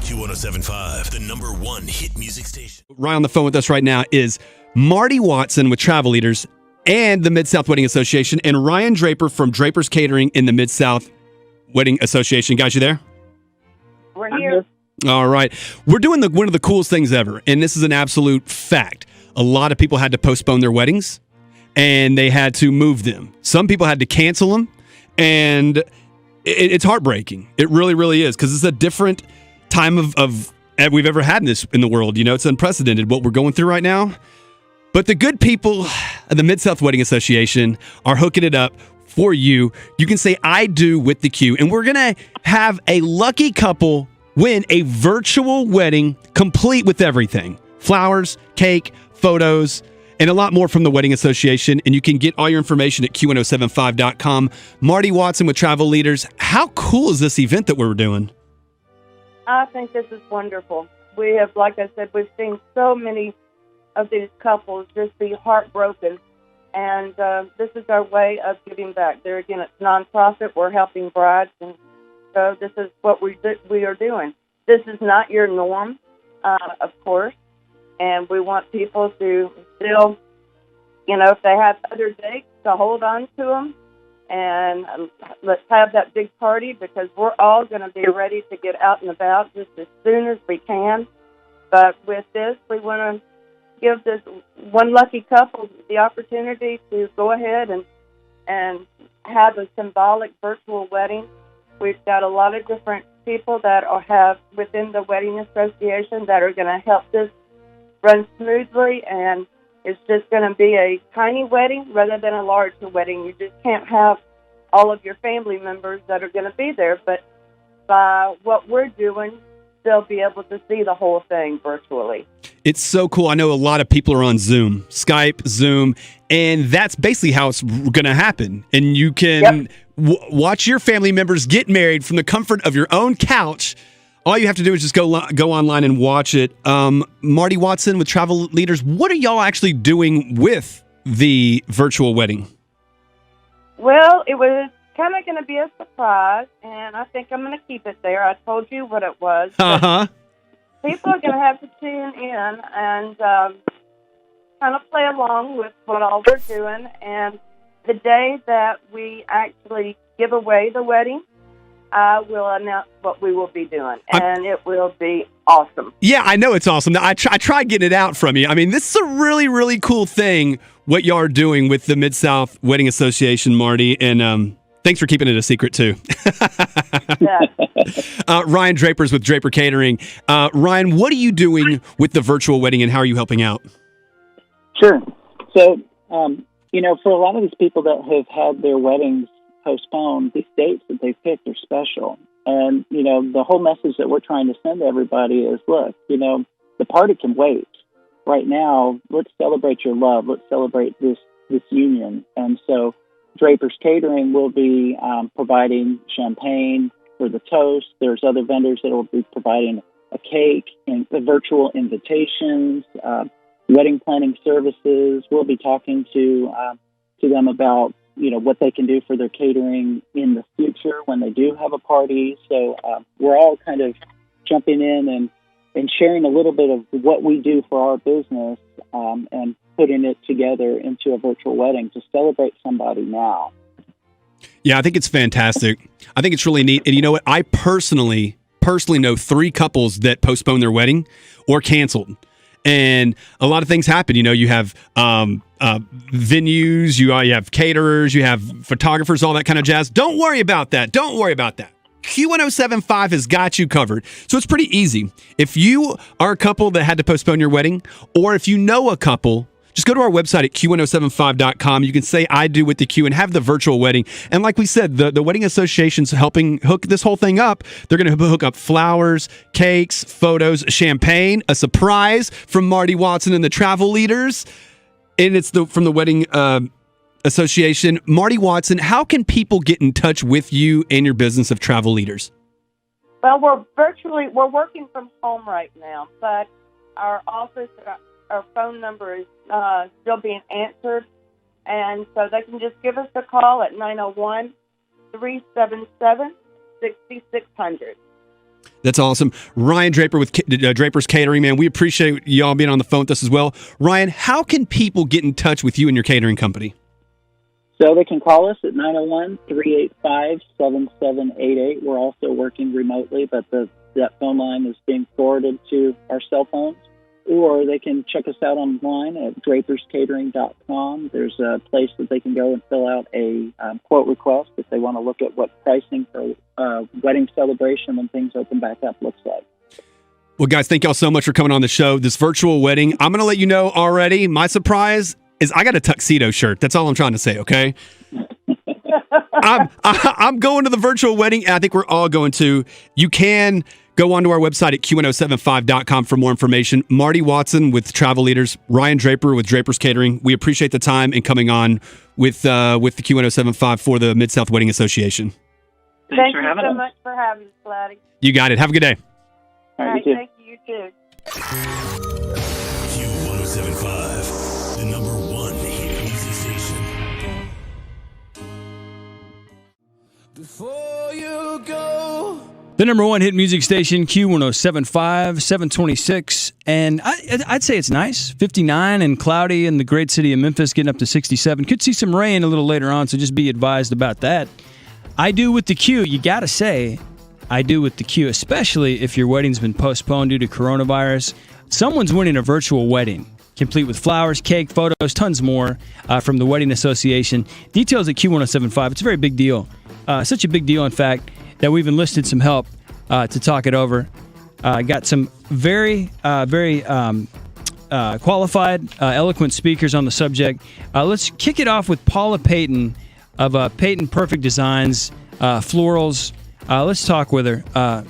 Q1075, the number one hit music station. Right on the phone with us right now is Marty Watson with Travel Leaders and the Mid-South Wedding Association, and Ryan Draper from Draper's Catering in the Mid-South Wedding Association. Guys, you there? We're here. All right. We're doing one of the coolest things ever, and this is an absolute fact. A lot of people had to postpone their weddings, and they had to move them. Some people had to cancel them, and it's heartbreaking. It really, really is, because it's a different time of we've ever had in the world. It's unprecedented what we're going through right now. But the good people of the Mid-South Wedding Association are hooking it up for you. You can say I do with the Q, and we're going to have a lucky couple win a virtual wedding complete with everything. Flowers, cake, photos, and a lot more from the Wedding Association. And you can get all your information at Q1075.com. Marty Watson with Travel Leaders. How cool is this event that we're doing? I think this is wonderful. We have, like I said, we've seen so many of these couples just be heartbroken. And this is our way of giving back. There again, it's nonprofit. We're helping brides, and so this is what we are doing. This is not your norm, of course, and we want people to still, if they have other dates, to hold on to them, and let's have that big party, because we're all going to be ready to get out and about just as soon as we can. But with this, we want to give this one lucky couple the opportunity to go ahead and have a symbolic virtual wedding. We've got a lot of different people that have within the Wedding Association that are going to help this run smoothly, and it's just going to be a tiny wedding rather than a larger wedding. You just can't have all of your family members that are going to be there, but by what we're doing, they'll be able to see the whole thing virtually. It's so cool. I know a lot of people are on Zoom, Skype, Zoom, and that's basically how it's going to happen. And you can watch your family members get married from the comfort of your own couch. All you have to do is just go online and watch it. Marty Watson with Travel Leaders, what are y'all actually doing with the virtual wedding? Well, it was kind of going to be a surprise, and I think I'm going to keep it there. I told you what it was. People are going to have to tune in and kind of play along with what all we're doing. And the day that we actually give away the wedding, I will announce what we will be doing, and it will be awesome. Yeah, I know it's awesome. I tried getting it out from you. I mean, this is a really, really cool thing, what y'all are doing with the Mid-South Wedding Association, Marty, and thanks for keeping it a secret, too. Ryan Draper's with Draper Catering. Ryan, what are you doing with the virtual wedding, and how are you helping out? Sure. So, for a lot of these people that have had their weddings postponed, these dates that they've picked are special. And, the whole message that we're trying to send to everybody is, look, the party can wait. Right now, let's celebrate your love. Let's celebrate this union. And so Draper's Catering will be providing champagne for the toast. There's other vendors that will be providing a cake and the virtual invitations, wedding planning services. We'll be talking to them about what they can do for their catering in the future when they do have a party. So we're all kind of jumping in and sharing a little bit of what we do for our business and putting it together into a virtual wedding to celebrate somebody now. Yeah, I think it's fantastic. I think it's really neat. And you know what? I personally know 3 couples that postponed their wedding or canceled. And a lot of things happen. You have venues, you have caterers, you have photographers, all that kind of jazz. Don't worry about that. Q1075 has got you covered. So it's pretty easy. If you are a couple that had to postpone your wedding, or if you know a couple, just go to our website at Q1075.com. You can say I do with the Q and have the virtual wedding. And like we said, the Wedding Association's helping hook this whole thing up. They're going to hook up flowers, cakes, photos, champagne, a surprise from Marty Watson and the Travel Leaders. And it's from the Wedding Association. Marty Watson, how can people get in touch with you and your business of Travel Leaders? Well, we're working from home right now, but our office, our phone number is still being answered, and so they can just give us a call at 901-377-6600. That's awesome. Ryan Draper with Draper's Catering, man. We appreciate y'all being on the phone with us as well. Ryan, how can people get in touch with you and your catering company? So they can call us at 901-385-7788. We're also working remotely, but that phone line is being forwarded to our cell phones. or they can check us out online at draperscatering.com. There's a place that they can go and fill out a quote request if they want to look at what pricing for wedding celebration when things open back up looks like. Well, guys, thank y'all so much for coming on the show. This virtual wedding, I'm going to let you know already. My surprise is I got a tuxedo shirt. That's all I'm trying to say, okay? I'm going to the virtual wedding, and I think we're all going to. You can go onto our website at q1075.com for more information. Marty Watson with Travel Leaders, Ryan Draper with Draper's Catering. We appreciate the time and coming on with the Q1075 for the Mid-South Wedding Association. Thank you so much for having us, Gladys. You got it. Have a good day. All right, thank you. You too. Q1075, the number one hit music station. Before you go. The number one hit music station, Q1075, 726. And I'd say it's nice. 59 and cloudy in the great city of Memphis, getting up to 67. Could see some rain a little later on, so just be advised about that. I do with the Q. You got to say, I do with the Q, especially if your wedding's been postponed due to coronavirus. Someone's winning a virtual wedding, complete with flowers, cake, photos, tons more from the Wedding Association. Details at Q1075. It's a very big deal. Such a big deal, in fact, that we've enlisted some help to talk it over. Got some very qualified, eloquent speakers on the subject. Let's kick it off with Paula Peyton of Peyton Perfect Designs, Florals. Let's talk with her.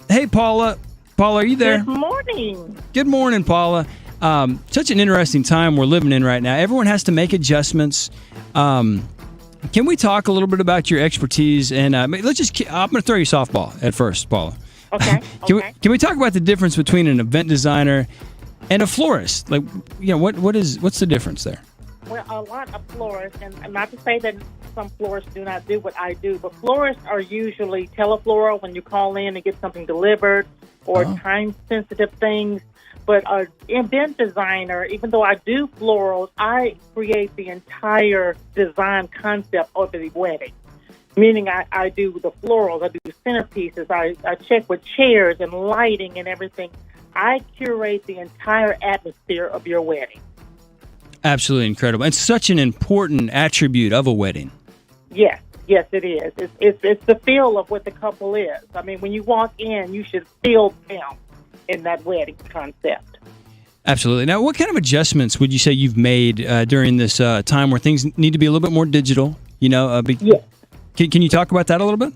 Hey, Paula. Paula, are you there? Good morning. Good morning, Paula. Such an interesting time we're living in right now. Everyone has to make adjustments. Can we talk a little bit about your expertise? And I'm going to throw you softball at first, Paula. Okay. Can we talk about the difference between an event designer and a florist? Like, what's the difference there? Well, a lot of florists, and not to say that some florists do not do what I do, but florists are usually telefloral when you call in and get something delivered or time-sensitive things. But an event designer, even though I do florals, I create the entire design concept of the wedding. Meaning I do the florals, I do centerpieces, I check with chairs and lighting and everything. I curate the entire atmosphere of your wedding. Absolutely incredible. It's such an important attribute of a wedding. Yes, it is. It's the feel of what the couple is. I mean, when you walk in, you should feel them in that wedding concept. Absolutely. Now, what kind of adjustments would you say you've made during this time where things need to be a little bit more digital? Yes. Can you talk about that a little bit?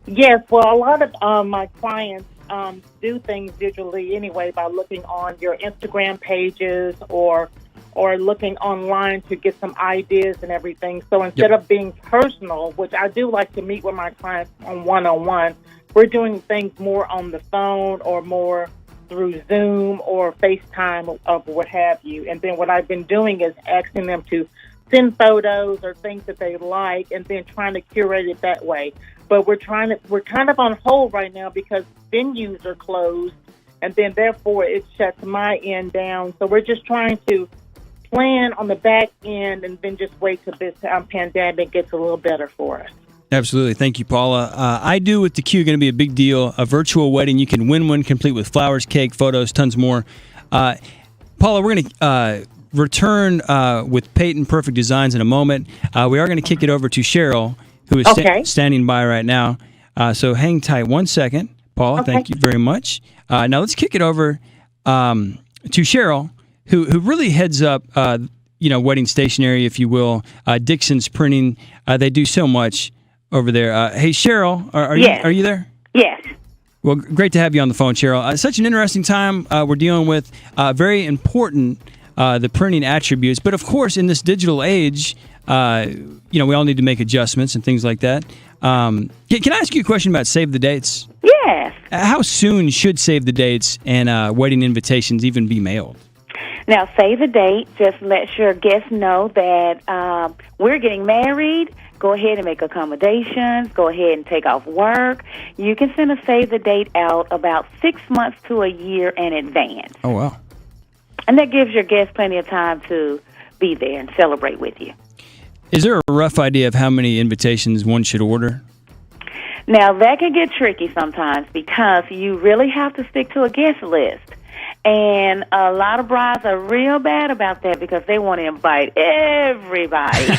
Yes. Well, a lot of my clients do things digitally anyway by looking on your Instagram pages or looking online to get some ideas and everything. So instead of being personal, which I do like to meet with my clients on one-on-one, we're doing things more on the phone or more through Zoom or FaceTime of what have you. And then what I've been doing is asking them to send photos or things that they like and then trying to curate it that way. But we're kind of on hold right now because venues are closed and then therefore it shuts my end down. So we're just trying to plan on the back end and then just wait till this pandemic gets a little better for us. Absolutely. Thank you, Paula. I do with the Q going to be a big deal. A virtual wedding. You can win one complete with flowers, cake, photos, tons more. Paula, we're going to return with Peyton Perfect Designs in a moment. We are going to kick it over to Cheryl, who is standing by right now. So hang tight 1 second. Paula, thank you very much. Now let's kick it over to Cheryl, who really heads up wedding stationery, if you will. Dixon's Printing. They do so much over there. Hey, Cheryl, are you there? Yes. Well, great to have you on the phone, Cheryl. Such an interesting time we're dealing with. Very important, the printing attributes. But, of course, in this digital age, we all need to make adjustments and things like that. Can I ask you a question about Save the Dates? Yes. How soon should Save the Dates and wedding invitations even be mailed? Now, Save the Date just lets your guests know that we're getting married. Go ahead and make accommodations. Go ahead and take off work. You can send a Save the Date out about 6 months to a year in advance. Oh, wow. And that gives your guests plenty of time to be there and celebrate with you. Is there a rough idea of how many invitations one should order? Now, that can get tricky sometimes because you really have to stick to a guest list. And a lot of brides are real bad about that because they want to invite everybody.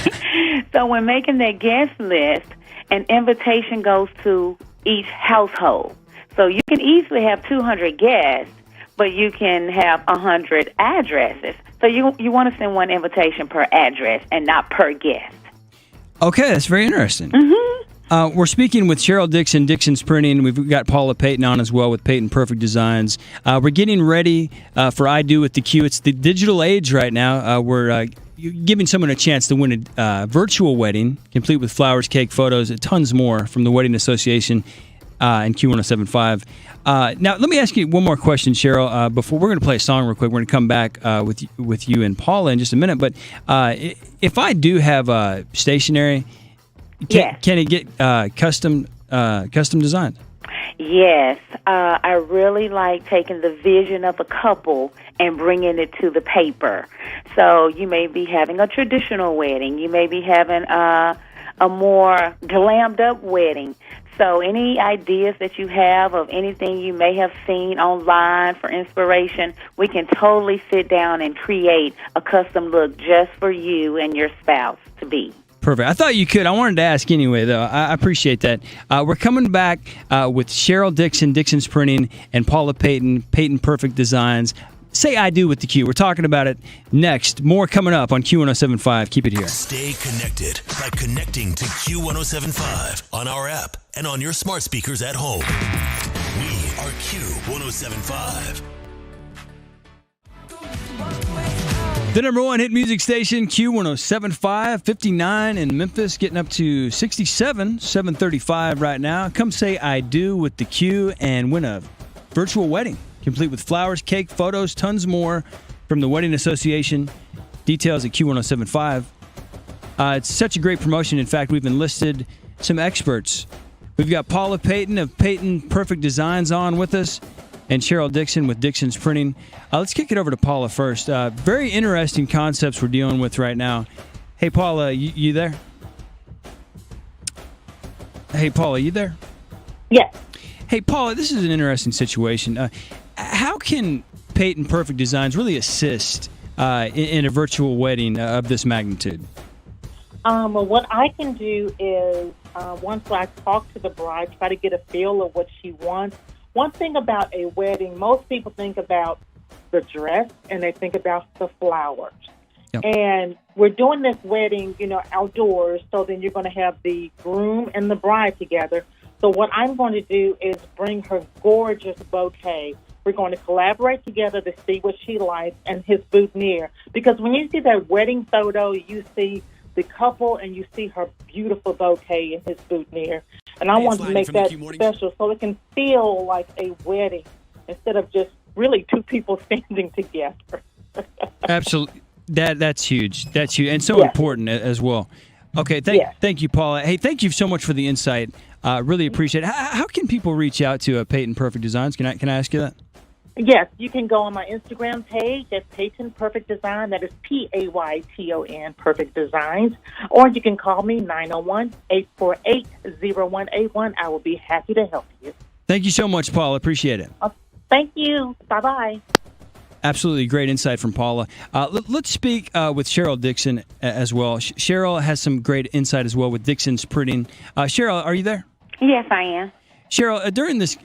So when making that guest list, an invitation goes to each household. So you can easily have 200 guests, but you can have 100 addresses. So you want to send one invitation per address and not per guest. Okay, that's very interesting. Mm-hmm. We're speaking with Cheryl Dixon, Dixon's Printing. We've got Paula Peyton on as well with Peyton Perfect Designs. We're getting ready for I Do with the Q. It's the digital age right now. We're giving someone a chance to win a virtual wedding, complete with flowers, cake, photos, and tons more from the Wedding Association and Q1075. Now, let me ask you one more question, Cheryl. Before we're going to play a song real quick, we're going to come back with you and Paula in just a minute. But if I do have stationery, can it get custom designed? Yes. I really like taking the vision of a couple and bringing it to the paper. So you may be having a traditional wedding. You may be having a more glammed up wedding. So any ideas that you have of anything you may have seen online for inspiration, we can totally sit down and create a custom look just for you and your spouse to be. Perfect. I thought you could. I wanted to ask anyway, though. I appreciate that. We're coming back with Cheryl Dixon, Dixon's Printing, and Paula Peyton, Peyton Perfect Designs. Say I Do with the Q. We're talking about it next. More coming up on Q1075. Keep it here. Stay connected by connecting to Q1075 on our app and on your smart speakers at home. We are Q1075. The number one hit music station, Q1075, 59 in Memphis, getting up to 67, 735 right now. Come say I do with the Q and win a virtual wedding, complete with flowers, cake, photos, tons more from the Wedding Association. Details at Q1075. It's such a great promotion. In fact, we've enlisted some experts. We've got Paula Peyton of Peyton Perfect Designs on with us, and Cheryl Dixon with Dixon's Printing. Let's kick it over to Paula first. Very interesting concepts we're dealing with right now. Hey, Paula, you there? Hey, Paula, you there? Yes. Hey, Paula, this is an interesting situation. How can Peyton Perfect Designs really assist in a virtual wedding of this magnitude? What I can do is, once I talk to the bride, try to get a feel of what she wants. One thing about a wedding, most people think about the dress and they think about the flowers. Yep. And we're doing this wedding, outdoors, so then you're going to have the groom and the bride together. So what I'm going to do is bring her gorgeous bouquet. We're going to collaborate together to see what she likes and his boutonniere. Because when you see that wedding photo, you see the couple and you see her beautiful bouquet and his boutonniere. And I want to make that special so it can feel like a wedding instead of just really two people standing together. Absolutely. That's huge. That's huge. And so important as well. Okay. Thank you, Paula. Hey, thank you so much for the insight. Really appreciate it. How can people reach out to Peyton Perfect Designs? Can I ask you that? Yes, you can go on my Instagram page. That's Peyton Perfect Design. That is Payton Perfect Designs. Or you can call me 901-848-0181. I will be happy to help you. Thank you so much, Paula. Appreciate it. Thank you. Bye-bye. Absolutely great insight from Paula. Let's speak with Cheryl Dixon as well. Cheryl has some great insight as well with Dixon's Printing. Cheryl, are you there? Yes, I am. Cheryl, during this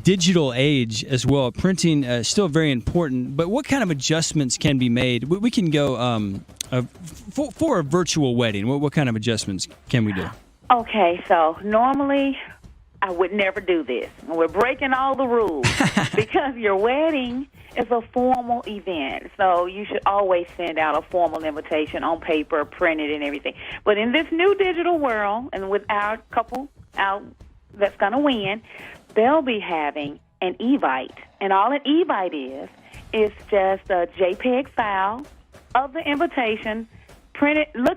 digital age as well, printing is still very important, but what kind of adjustments can be made? We can go for a virtual wedding. What kind of adjustments can we do? Okay, so normally I would never do this. We're breaking all the rules because your wedding is a formal event, so you should always send out a formal invitation on paper, printed and everything. But in this new digital world, and with our couple out that's going to win, they'll be having an Evite. And all an Evite is just a JPEG file of the invitation, printed, look